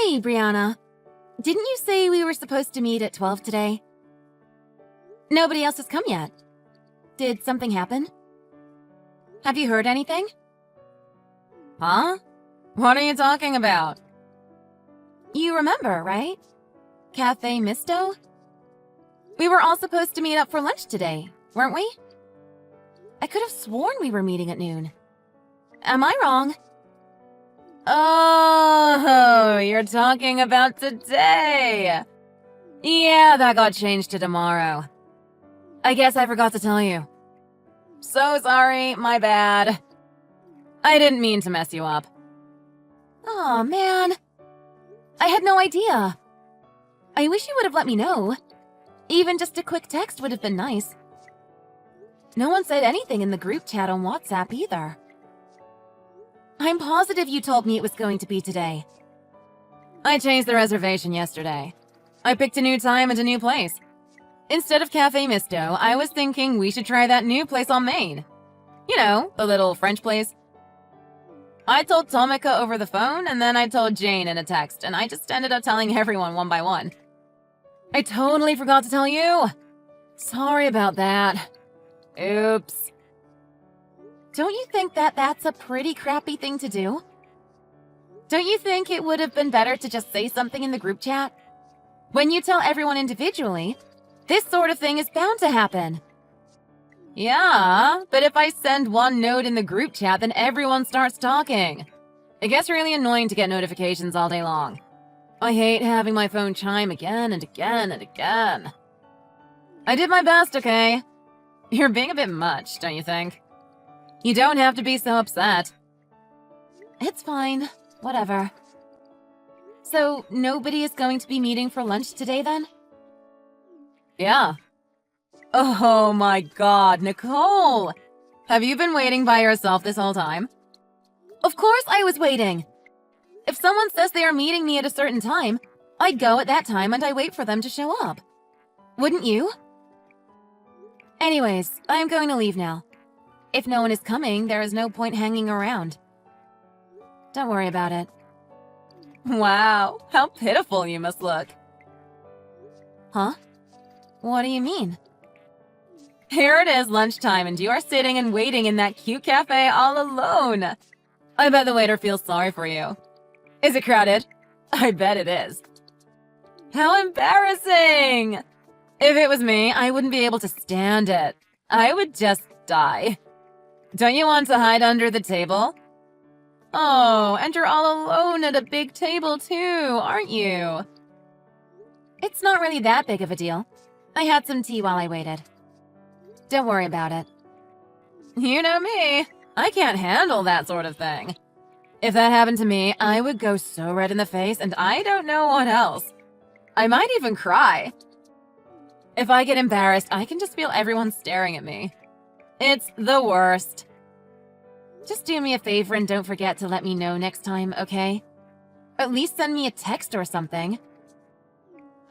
Hey, Brianna. Didn't you say we were supposed to meet at 12 today? Nobody else has come yet. Did something happen? Have you heard anything? Huh? What are you talking about? You remember, right? Cafe Misto? We were all supposed to meet up for lunch today, weren't we? I could have sworn we were meeting at noon. Am I wrong? Oh, you're talking about today. Yeah, that got changed to tomorrow. I guess I forgot to tell you. So sorry, my bad. I didn't mean to mess you up. Aw, man. I had no idea. I wish you would have let me know. Even just a quick text would have been nice. No one said anything in the group chat on WhatsApp either. I'm positive you told me it was going to be today. I changed the reservation yesterday. I picked a new time and a new place. Instead of Cafe Misto, I was thinking we should try that new place on Main. You know, the little French place. I told Tomika over the phone, and then I told Jane in a text, and I just ended up telling everyone one by one. I totally forgot to tell you. Sorry about that. Oops. Don't you think that that's a pretty crappy thing to do? Don't you think it would have been better to just say something in the group chat? When you tell everyone individually, this sort of thing is bound to happen. Yeah, but if I send one note in the group chat, then everyone starts talking. It gets really annoying to get notifications all day long. I hate having my phone chime again and again and again. I did my best, okay? You're being a bit much, don't you think? You don't have to be so upset. It's fine. Whatever. So, nobody is going to be meeting for lunch today, then? Yeah. Oh my god, Nicole! Have you been waiting by yourself this whole time? Of course I was waiting! If someone says they are meeting me at a certain time, I go at that time and I wait for them to show up. Wouldn't you? Anyways, I am going to leave now. If no one is coming, there is no point hanging around. Don't worry about it. Wow, how pitiful you must look. Huh? What do you mean? Here it is lunchtime and you are sitting and waiting in that cute cafe all alone. I bet the waiter feels sorry for you. Is it crowded? I bet it is. How embarrassing! If it was me, I wouldn't be able to stand it. I would just die. Don't you want to hide under the table? Oh, and you're all alone at a big table too, aren't you? It's not really that big of a deal. I had some tea while I waited. Don't worry about it. You know me. I can't handle that sort of thing. If that happened to me, I would go so red in the face and I don't know what else. I might even cry. If I get embarrassed, I can just feel everyone staring at me. It's the worst. Just do me a favor and don't forget to let me know next time, okay? At least send me a text or something.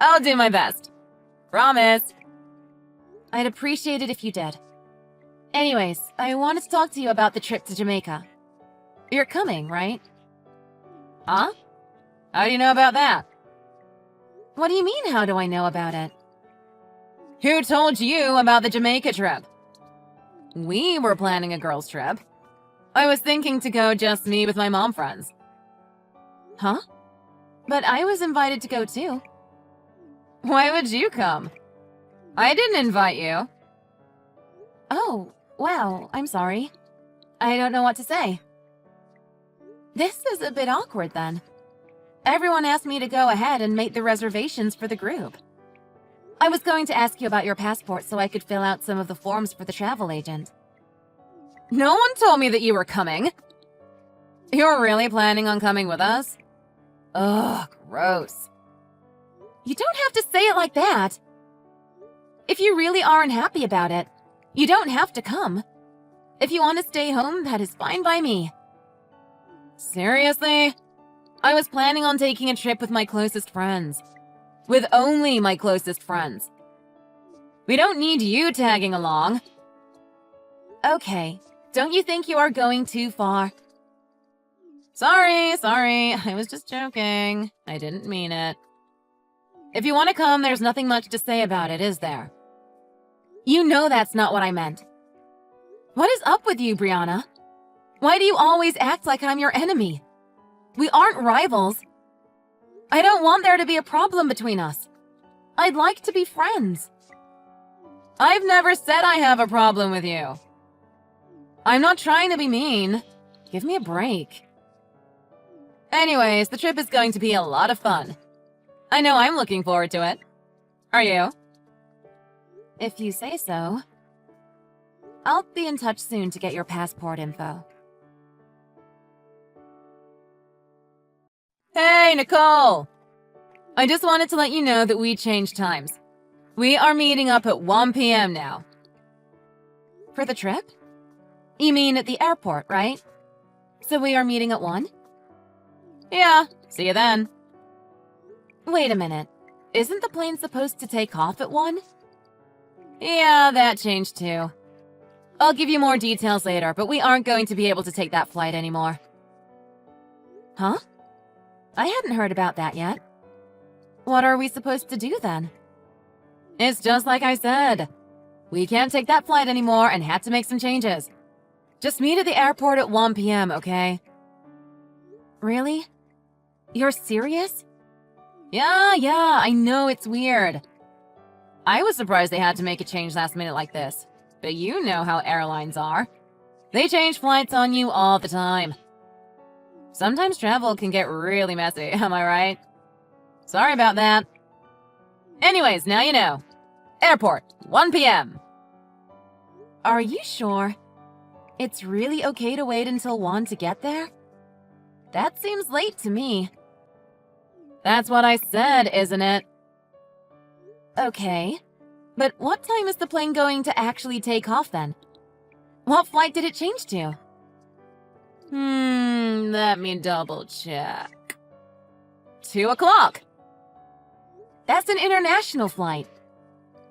I'll do my best. Promise. I'd appreciate it if you did. Anyways, I wanted to talk to you about the trip to Jamaica. You're coming, right? Huh? How do you know about that? What do you mean, how do I know about it? Who told you about the Jamaica trip? We were planning a girls' trip. I was thinking to go just me with my mom friends. Huh? But I was invited to go too. Why would you come? I didn't invite you. Oh, wow, I'm sorry. I don't know what to say. This is a bit awkward then. Everyone asked me to go ahead and make the reservations for the group. I was going to ask you about your passport so I could fill out some of the forms for the travel agent. No one told me that you were coming. You're really planning on coming with us? Ugh, gross. You don't have to say it like that. If you really aren't happy about it, you don't have to come. If you want to stay home, that is fine by me. Seriously? I was planning on taking a trip with my closest friends. With only my closest friends. We don't need you tagging along. Okay, don't you think you are going too far? Sorry. I was just joking. I didn't mean it. If you want to come, there's nothing much to say about it, is there? You know that's not what I meant. What is up with you, Brianna? Why do you always act like I'm your enemy? We aren't rivals. I don't want there to be a problem between us. I'd like to be friends. I've never said I have a problem with you. I'm not trying to be mean. Give me a break. Anyways, the trip is going to be a lot of fun. I know I'm looking forward to it. Are you? If you say so. I'll be in touch soon to get your passport info. Hey, Nicole! I just wanted to let you know that we changed times. We are meeting up at 1 p.m. now. For the trip? You mean at the airport, right? So we are meeting at 1? Yeah, see you then. Wait a minute. Isn't the plane supposed to take off at 1? Yeah, that changed too. I'll give you more details later, but we aren't going to be able to take that flight anymore. Huh? I hadn't heard about that yet. What are we supposed to do then? It's just like I said. We can't take that flight anymore and had to make some changes. Just meet at the airport at 1 p.m., okay? Really? You're serious? Yeah, I know it's weird. I was surprised they had to make a change last minute like this. But you know how airlines are. They change flights on you all the time. Sometimes travel can get really messy, am I right? Sorry about that. Anyways, now you know. Airport, 1 p.m. Are you sure? It's really okay to wait until 1 to get there? That seems late to me. That's what I said, isn't it? Okay. But what time is the plane going to actually take off then? What flight did it change to? Let me double check. 2 o'clock. That's an international flight.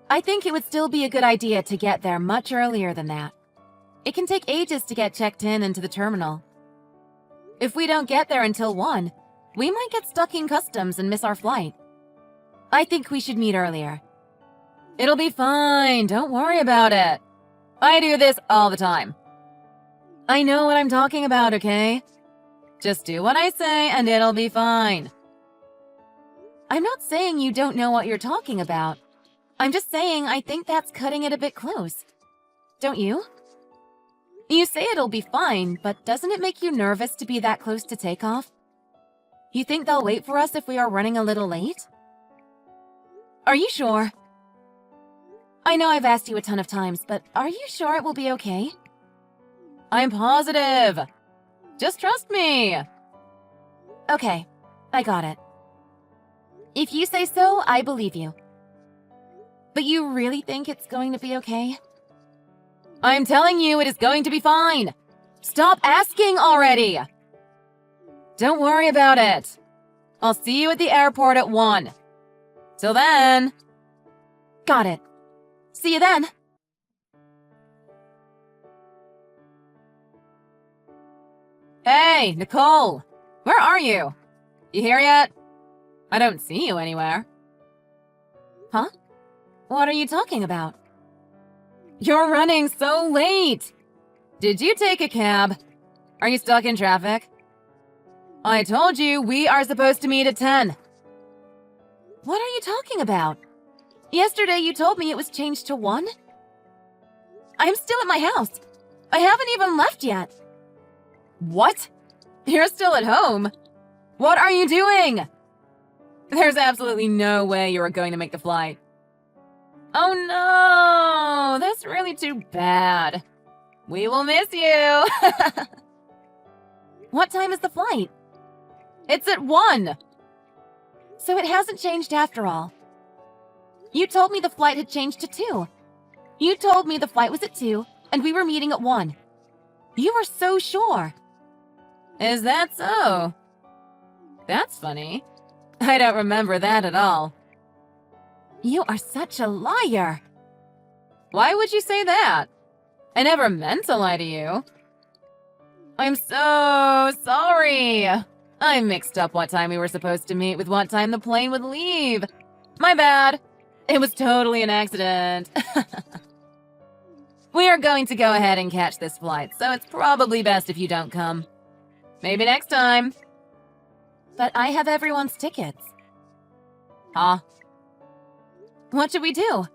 I think it would still be a good idea to get there much earlier than that. It can take ages to get checked in into the terminal. If we don't get there until 1, we might get stuck in customs and miss our flight. I think we should meet earlier. It'll be fine. Don't worry about it. I do this all the time. I know what I'm talking about, okay? Just do what I say and it'll be fine. I'm not saying you don't know what you're talking about. I'm just saying I think that's cutting it a bit close. Don't you? You say it'll be fine, but doesn't it make you nervous to be that close to takeoff? You think they'll wait for us if we are running a little late? Are you sure? I know I've asked you a ton of times, but are you sure it will be okay? I'm positive. Just trust me. Okay, I got it. If you say so, I believe you. But you really think it's going to be okay? I'm telling you it is going to be fine. Stop asking already. Don't worry about it. I'll see you at the airport at 1. Till then. Got it. See you then. Hey, Nicole. Where are you? You here yet? I don't see you anywhere. Huh? What are you talking about? You're running so late. Did you take a cab? Are you stuck in traffic? I told you we are supposed to meet at 10. What are you talking about? Yesterday you told me it was changed to 1? I'm still at my house. I haven't even left yet. What? You're still at home? What are you doing? There's absolutely no way you are going to make the flight. Oh no, that's really too bad. We will miss you. What time is the flight? It's at 1. So it hasn't changed after all. You told me the flight had changed to 2. You told me the flight was at 2, and we were meeting at 1. You were so sure. Is that so? That's funny. I don't remember that at all. You are such a liar. Why would you say that? I never meant to lie to you. I'm so sorry. I mixed up what time we were supposed to meet with what time the plane would leave. My bad. It was totally an accident. We are going to go ahead and catch this flight, so it's probably best if you don't come. Maybe next time. But I have everyone's tickets. Huh? What should we do?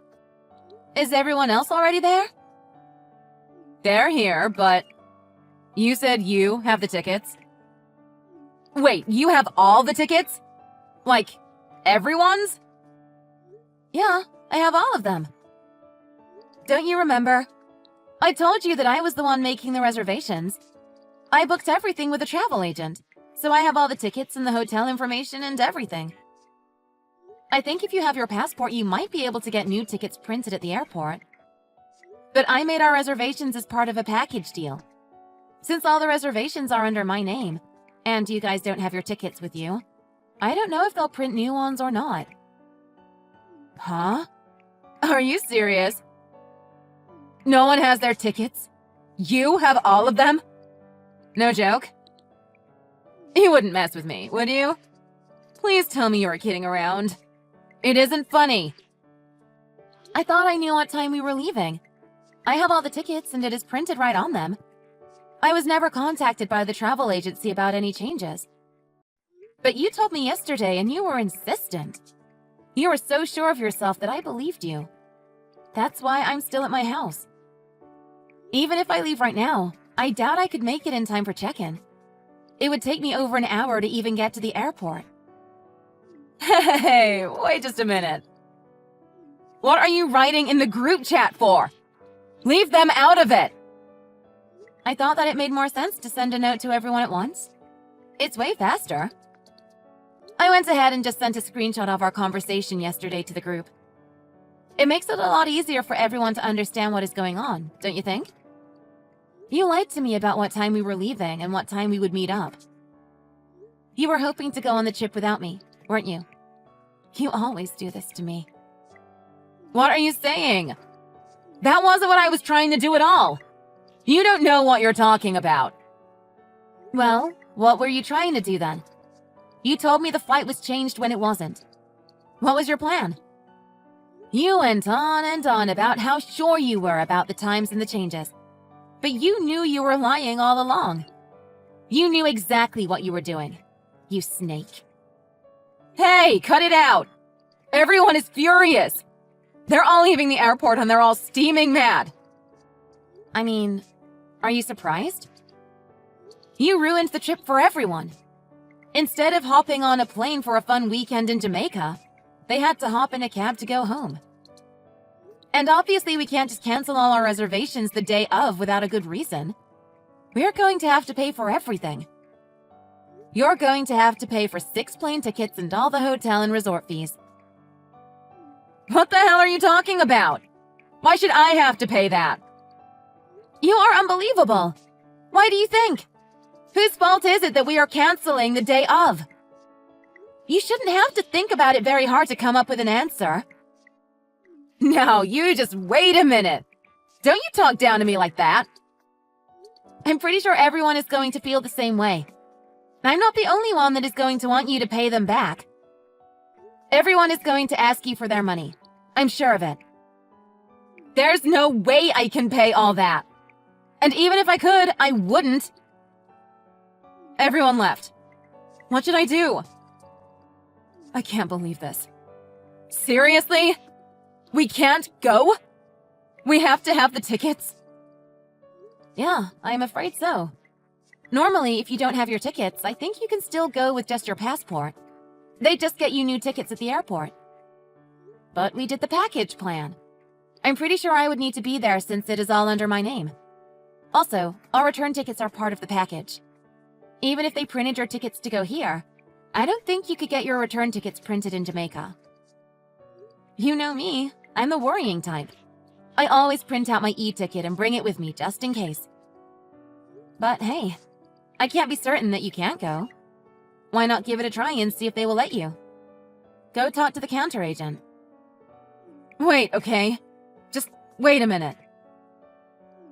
Is everyone else already there? They're here, but you said you have the tickets? Wait, you have all the tickets? Like, everyone's? Yeah, I have all of them. Don't you remember? I told you that I was the one making the reservations. I booked everything with a travel agent, so I have all the tickets and the hotel information and everything. I think if you have your passport, you might be able to get new tickets printed at the airport. But I made our reservations as part of a package deal. Since all the reservations are under my name, and you guys don't have your tickets with you, I don't know if they'll print new ones or not. Huh? Are you serious? No one has their tickets? You have all of them? No joke? You wouldn't mess with me, would you? Please tell me you were kidding around. It isn't funny. I thought I knew what time we were leaving. I have all the tickets and it is printed right on them. I was never contacted by the travel agency about any changes. But you told me yesterday and you were insistent. You were so sure of yourself that I believed you. That's why I'm still at my house. Even if I leave right now, I doubt I could make it in time for check-in. It would take me over an hour to even get to the airport. Hey, wait just a minute. What are you writing in the group chat for? Leave them out of it! I thought that it made more sense to send a note to everyone at once. It's way faster. I went ahead and just sent a screenshot of our conversation yesterday to the group. It makes it a lot easier for everyone to understand what is going on, don't you think? You lied to me about what time we were leaving and what time we would meet up. You were hoping to go on the trip without me, weren't you? You always do this to me. What are you saying? That wasn't what I was trying to do at all. You don't know what you're talking about. Well, what were you trying to do then? You told me the flight was changed when it wasn't. What was your plan? You went on and on about how sure you were about the times and the changes. But you knew you were lying all along. You knew exactly what you were doing. You snake. Hey, cut it out! Everyone is furious! They're all leaving the airport and they're all steaming mad! I mean, are you surprised? You ruined the trip for everyone. Instead of hopping on a plane for a fun weekend in Jamaica, they had to hop in a cab to go home. And obviously we can't just cancel all our reservations the day of without a good reason. We're going to have to pay for everything. You're going to have to pay for 6 plane tickets and all the hotel and resort fees. What the hell are you talking about? Why should I have to pay that? You are unbelievable. Why do you think? Whose fault is it that we are canceling the day of? You shouldn't have to think about it very hard to come up with an answer. Now, you just wait a minute. Don't you talk down to me like that. I'm pretty sure everyone is going to feel the same way. I'm not the only one that is going to want you to pay them back. Everyone is going to ask you for their money. I'm sure of it. There's no way I can pay all that. And even if I could, I wouldn't. Everyone left. What should I do? I can't believe this. Seriously? We can't go? We have to have the tickets? Yeah, I'm afraid so. Normally, if you don't have your tickets, I think you can still go with just your passport. They just get you new tickets at the airport. But we did the package plan. I'm pretty sure I would need to be there since it is all under my name. Also, our return tickets are part of the package. Even if they printed your tickets to go here, I don't think you could get your return tickets printed in Jamaica. You know me, I'm the worrying type. I always print out my e-ticket and bring it with me just in case. But hey, I can't be certain that you can't go. Why not give it a try and see if they will let you? Go talk to the counter agent. Wait, okay. Just wait a minute.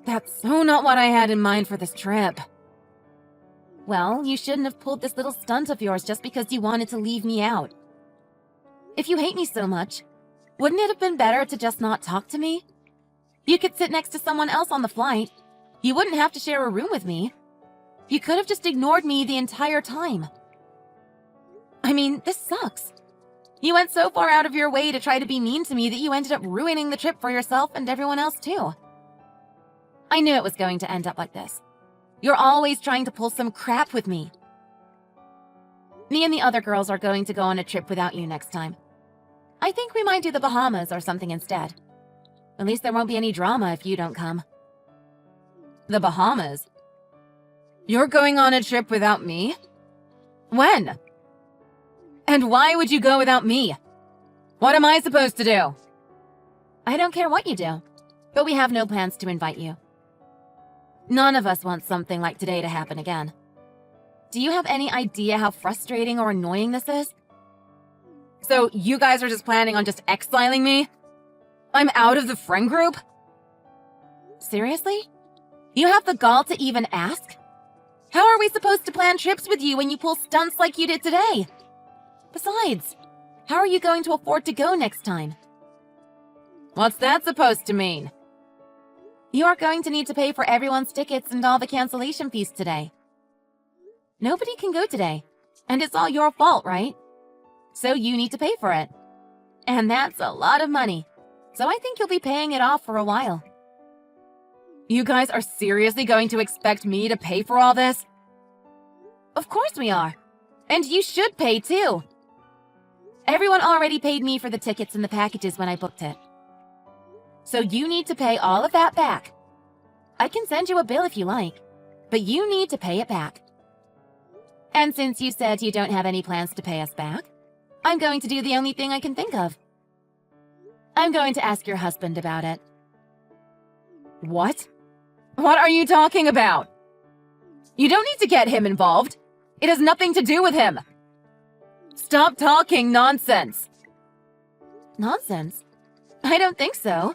That's so not what I had in mind for this trip. Well, you shouldn't have pulled this little stunt of yours just because you wanted to leave me out. If you hate me so much, wouldn't it have been better to just not talk to me? You could sit next to someone else on the flight. You wouldn't have to share a room with me. You could have just ignored me the entire time. I mean, this sucks. You went so far out of your way to try to be mean to me that you ended up ruining the trip for yourself and everyone else too. I knew it was going to end up like this. You're always trying to pull some crap with me. Me and the other girls are going to go on a trip without you next time. I think we might do the Bahamas or something instead. At least there won't be any drama if you don't come. The Bahamas? You're going on a trip without me? When? And why would you go without me? What am I supposed to do? I don't care what you do, but we have no plans to invite you. None of us want something like today to happen again. Do you have any idea how frustrating or annoying this is? So you guys are just planning on just exiling me? I'm out of the friend group? Seriously? You have the gall to even ask? How are we supposed to plan trips with you when you pull stunts like you did today? Besides, how are you going to afford to go next time? What's that supposed to mean? You are going to need to pay for everyone's tickets and all the cancellation fees today. Nobody can go today, and it's all your fault, right? So you need to pay for it. And that's a lot of money, so I think you'll be paying it off for a while. You guys are seriously going to expect me to pay for all this? Of course we are. And you should pay too. Everyone already paid me for the tickets and the packages when I booked it. So you need to pay all of that back. I can send you a bill if you like, but you need to pay it back. And since you said you don't have any plans to pay us back, I'm going to do the only thing I can think of. I'm going to ask your husband about it. What? What are you talking about? You don't need to get him involved. It has nothing to do with him. Stop talking nonsense. Nonsense? I don't think so.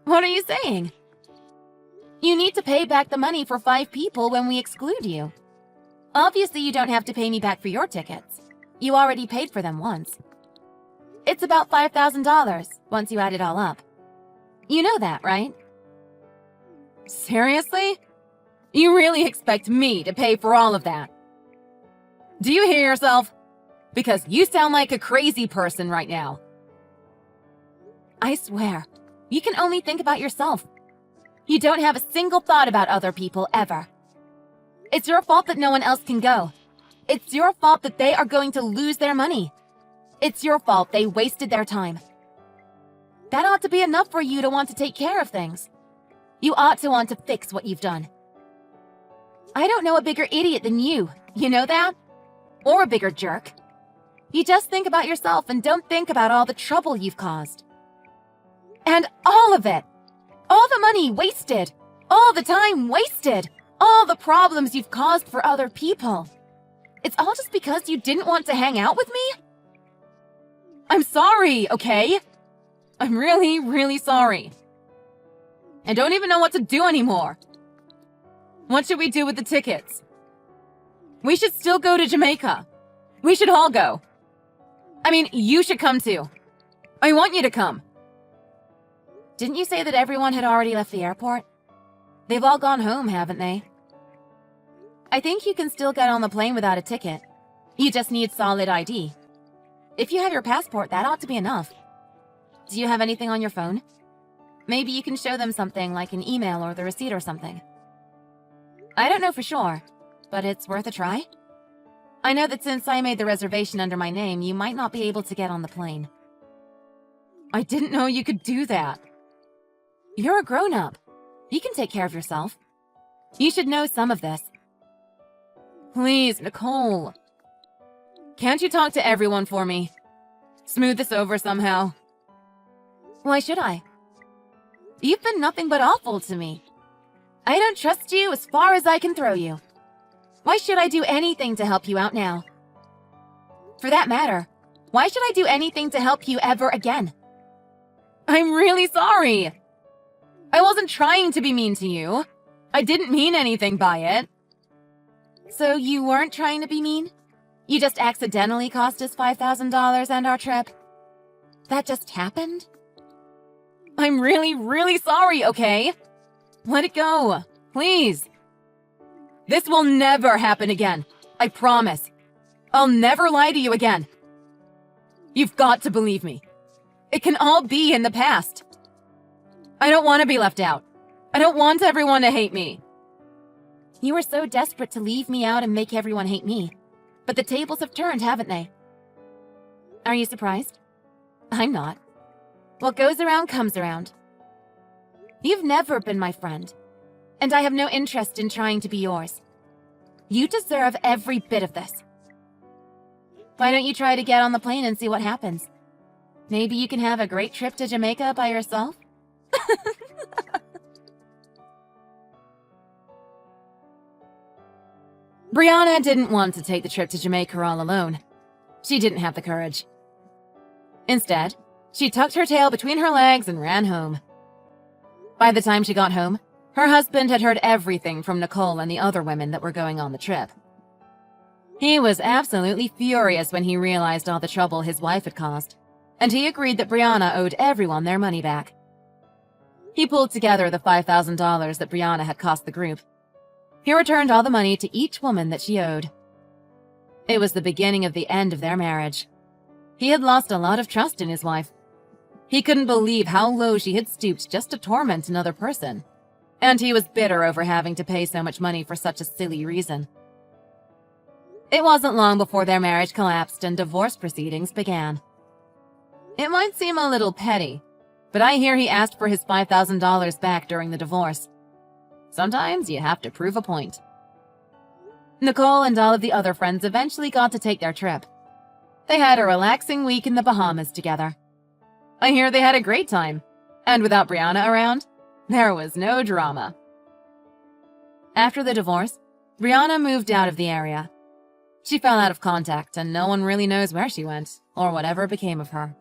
What are you saying? You need to pay back the money for 5 people when we exclude you. Obviously, you don't have to pay me back for your tickets. You already paid for them once. It's about $5,000 once you add it all up. You know that, right? Seriously? You really expect me to pay for all of that? Do you hear yourself? Because you sound like a crazy person right now. I swear, you can only think about yourself. You don't have a single thought about other people ever. It's your fault that no one else can go. It's your fault that they are going to lose their money. It's your fault they wasted their time. That ought to be enough for you to want to take care of things. You ought to want to fix what you've done. I don't know a bigger idiot than you know that? Or a bigger jerk. You just think about yourself and don't think about all the trouble you've caused. And all of it. All the money wasted. All the time wasted. All the problems you've caused for other people. It's all just because you didn't want to hang out with me? I'm sorry, okay? I'm really, really sorry. I don't even know what to do anymore. What should we do with the tickets? We should still go to Jamaica. We should all go. I mean, you should come too. I want you to come. Didn't you say that everyone had already left the airport? They've all gone home, haven't they? I think you can still get on the plane without a ticket. You just need solid ID. If you have your passport, that ought to be enough. Do you have anything on your phone? Maybe you can show them something like an email or the receipt or something. I don't know for sure, but it's worth a try. I know that since I made the reservation under my name, you might not be able to get on the plane. I didn't know you could do that. You're a grown-up. You can take care of yourself. You should know some of this. Please, Nicole. Can't you talk to everyone for me? Smooth this over somehow. Why should I? You've been nothing but awful to me. I don't trust you as far as I can throw you. Why should I do anything to help you out now? For that matter, why should I do anything to help you ever again? I'm really sorry. I wasn't trying to be mean to you. I didn't mean anything by it. So you weren't trying to be mean? You just accidentally cost us $5,000 and our trip? That just happened? I'm really, really sorry, okay? Let it go, please. This will never happen again. I promise. I'll never lie to you again. You've got to believe me. It can all be in the past. I don't want to be left out. I don't want everyone to hate me. You were so desperate to leave me out and make everyone hate me. But the tables have turned, haven't they? Are you surprised? I'm not. What goes around comes around. You've never been my friend, and I have no interest in trying to be yours. You deserve every bit of this. Why don't you try to get on the plane and see what happens? Maybe you can have a great trip to Jamaica by yourself? Brianna didn't want to take the trip to Jamaica all alone. She didn't have the courage. Instead, she tucked her tail between her legs and ran home. By the time she got home, her husband had heard everything from Nicole and the other women that were going on the trip. He was absolutely furious when he realized all the trouble his wife had caused, and he agreed that Brianna owed everyone their money back. He pulled together the $5,000 that Brianna had cost the group. He returned all the money to each woman that she owed. It was the beginning of the end of their marriage. He had lost a lot of trust in his wife. He couldn't believe how low she had stooped just to torment another person, and he was bitter over having to pay so much money for such a silly reason. It wasn't long before their marriage collapsed and divorce proceedings began. It might seem a little petty, but I hear he asked for his $5,000 back during the divorce. Sometimes you have to prove a point. Nicole and all of the other friends eventually got to take their trip. They had a relaxing week in the Bahamas together. I hear they had a great time, and without Brianna around, there was no drama. After the divorce, Brianna moved out of the area. She fell out of contact, and no one really knows where she went or whatever became of her.